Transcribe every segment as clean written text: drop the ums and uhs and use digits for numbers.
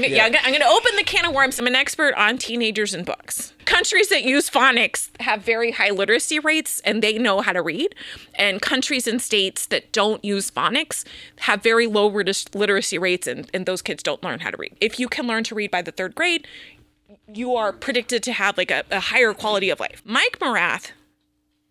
I'm going to open the can of worms. I'm an expert on teenagers and books. Countries that use phonics have very high literacy rates and they know how to read. And countries and states that don't use phonics have very low literacy rates and those kids don't learn how to read. If you can learn to read by the 3rd grade, you are predicted to have like a higher quality of life. Mike Morath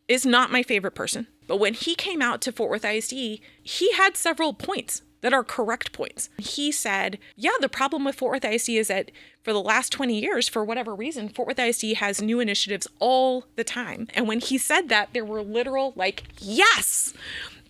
is not my favorite person, but when he came out to Fort Worth ISD, he had several points that are correct points. He said, yeah, the problem with Fort Worth ISD is that for the last 20 years, for whatever reason, Fort Worth ISD has new initiatives all the time. And when he said that, there were literal like, yes,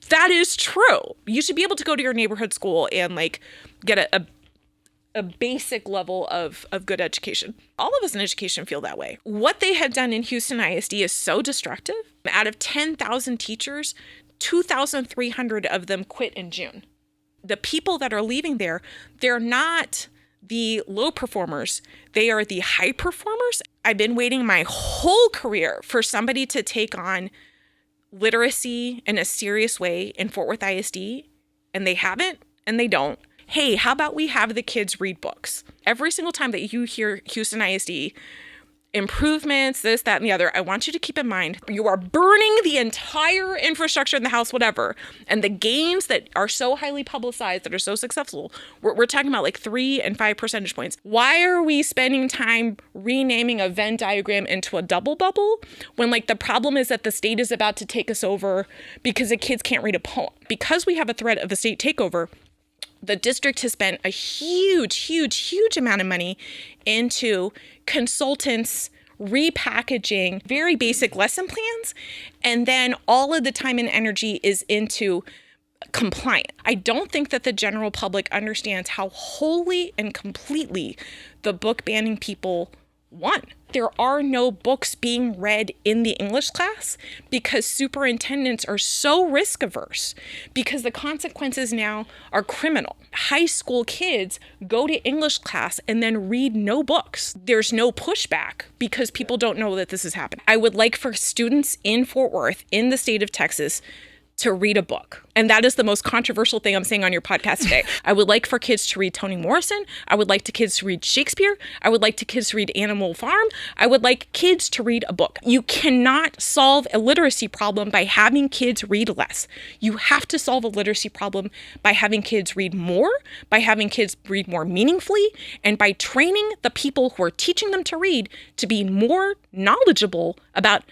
that is true. You should be able to go to your neighborhood school and like get a basic level of good education. All of us in education feel that way. What they had done in Houston ISD is so destructive. Out of 10,000 teachers, 2,300 of them quit in June. The people that are leaving there, they're not the low performers. They are the high performers. I've been waiting my whole career for somebody to take on literacy in a serious way in Fort Worth ISD, and they haven't, and they don't. Hey, how about we have the kids read books? Every single time that you hear Houston ISD, improvements, this, that, and the other, I want you to keep in mind, you are burning the entire infrastructure in the house, whatever. And the gains that are so highly publicized, that are so successful, we're talking about like 3 and 5 percentage points. Why are we spending time renaming a Venn diagram into a double bubble when like the problem is that the state is about to take us over because the kids can't read a poem? Because we have a threat of a state takeover, the district has spent a huge amount of money into consultants repackaging very basic lesson plans, and then all of the time and energy is into compliant. I don't think that the general public understands how wholly and completely the book banning people won. There are no books being read in the English class because superintendents are so risk averse because the consequences now are criminal. High school kids go to English class and then read no books. There's no pushback because people don't know that this is happening. I would like for students in Fort Worth, in the state of Texas, to read a book. And that is the most controversial thing I'm saying on your podcast today. I would like for kids to read Toni Morrison. I would like to kids to read Shakespeare. I would like to kids to read Animal Farm. I would like kids to read a book. You cannot solve a literacy problem by having kids read less. You have to solve a literacy problem by having kids read more, by having kids read more meaningfully, and by training the people who are teaching them to read to be more knowledgeable about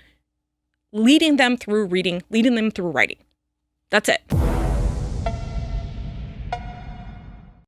leading them through reading, leading them through writing. That's it.